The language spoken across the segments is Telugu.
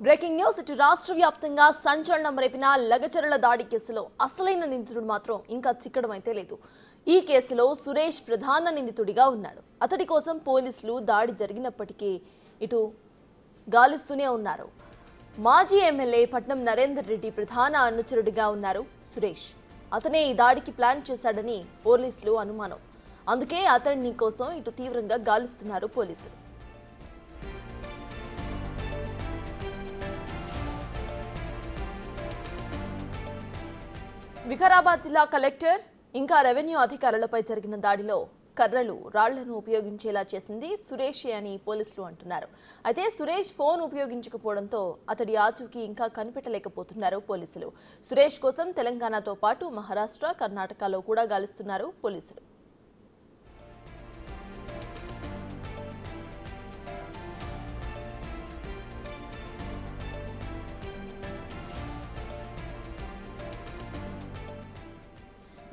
బ్రేకింగ్ న్యూస్ ఇటు రాష్ట్ర వ్యాప్తంగా సంచలనం రేపిన లగచరుల దాడి కేసులో అసలైన నిందితుడు మాత్రం ఇంకా చిక్కడం అయితే లేదు. ఈ కేసులో సురేష్ ప్రధాన నిందితుడిగా ఉన్నాడు. అతడి కోసం పోలీసులు దాడి జరిగినప్పటికీ ఇటు గాలిస్తూనే ఉన్నారు. మాజీ ఎమ్మెల్యే పట్నం నరేందర్ రెడ్డి ప్రధాన అనుచరుడిగా ఉన్నారు సురేష్. అతనే ఈ దాడికి ప్లాన్ చేశాడని పోలీసులు అనుమానం. అందుకే అతడిని కోసం ఇటు తీవ్రంగా గాలిస్తున్నారు పోలీసులు. వికారాబాద్ జిల్లా కలెక్టర్ ఇంకా రెవెన్యూ అధికారులపై జరిగిన దాడిలో కర్రలు రాళ్లను ఉపయోగించేలా చేసింది సురేష్ అని పోలీసులు అంటున్నారు. అయితే సురేష్ ఫోన్ ఉపయోగించకపోవడంతో అతడి ఆచూకీ ఇంకా కనిపెట్టలేకపోతున్నారు పోలీసులు. సురేష్ కోసం తెలంగాణతో పాటు మహారాష్ట్ర, కర్ణాటకలో కూడా గాలిస్తున్నారు పోలీసులు.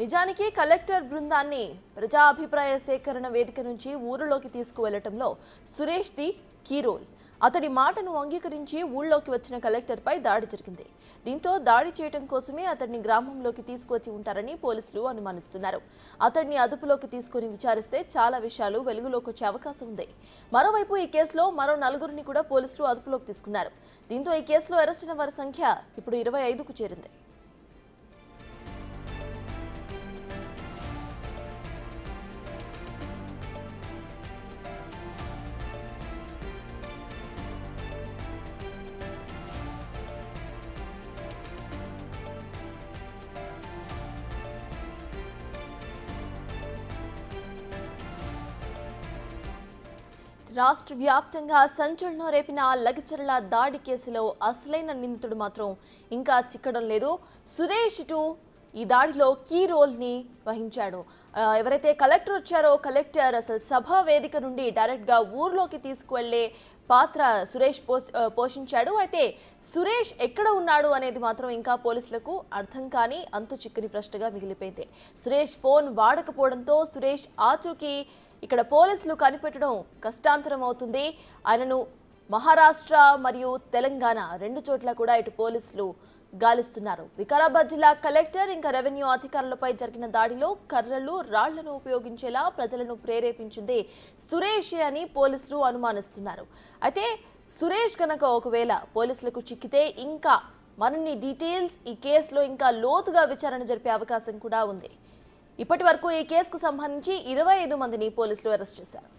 నిజానికి కలెక్టర్ బృందాన్ని ప్రజా అభిప్రాయ సేకరణ వేదిక నుంచి ఊరిలోకి తీసుకువెళ్లటంలో సురేష్ ది కీ రోల్. అతడి మాటను అంగీకరించి ఊళ్ళోకి వచ్చిన కలెక్టర్పై దాడి జరిగింది. దీంతో దాడి చేయడం కోసమే అతడిని గ్రామంలోకి తీసుకువచ్చి ఉంటారని పోలీసులు అనుమానిస్తున్నారు. అతడిని అదుపులోకి తీసుకుని విచారిస్తే చాలా విషయాలు వెలుగులోకి వచ్చే అవకాశం ఉంది. మరోవైపు ఈ కేసులో మరో 4గురిని కూడా పోలీసులు అదుపులోకి తీసుకున్నారు. దీంతో ఈ కేసులో అరెస్ట్ అయిన వారి సంఖ్య ఇప్పుడు 25కు చేరింది. రాష్ట్ర వ్యాప్తంగా సంచలనం రేపిన లగచరుల దాడి కేసులో అసలైన నిందితుడు మాత్రం ఇంకా చిక్కడం లేదు. సురేష్ ఈ దాడిలో కీ రోల్ ని వహించాడు. ఎవరైతే కలెక్టర్ వచ్చారో కలెక్టర్ అసలు సభ వేదిక నుండి డైరెక్ట్ గా ఊర్లోకి తీసుకువెళ్లే పాత్ర సురేష్ పోషించాడు. అయితే సురేష్ ఎక్కడ ఉన్నాడు అనేది మాత్రం ఇంకా పోలీసులకు అర్థం కాని అంతు చిక్కని ప్రశ్నగా మిగిలిపోయింది. సురేష్ ఫోన్ వాడకపోవడంతో సురేష్ ఆచూకీ ఇక్కడ పోలీసులు కనిపెట్టడం కష్టాంతరం అవుతుంది. ఆయనను మహారాష్ట్ర మరియు తెలంగాణ 2 చోట్ల కూడా ఇటు పోలీసులు గాలిస్తున్నారు. వికారాబాద్ జిల్లా కలెక్టర్ ఇంకా రెవెన్యూ అధికారులపై జరిగిన దాడిలో కర్రలు రాళ్లను ఉపయోగించేలా ప్రజలను ప్రేరేపించింది సురేష్ అని పోలీసులు అనుమానిస్తున్నారు. అయితే సురేష్ కనుక ఒకవేళ పోలీసులకు చిక్కితే ఇంకా మరిన్ని డీటెయిల్స్ ఈ కేసులో ఇంకా లోతుగా విచారణ జరిపే అవకాశం కూడా ఉంది. ఇప్పటి వరకు ఈ కేసుకు సంబంధించి 25 మందిని పోలీసులు అరెస్ట్ చేశారు.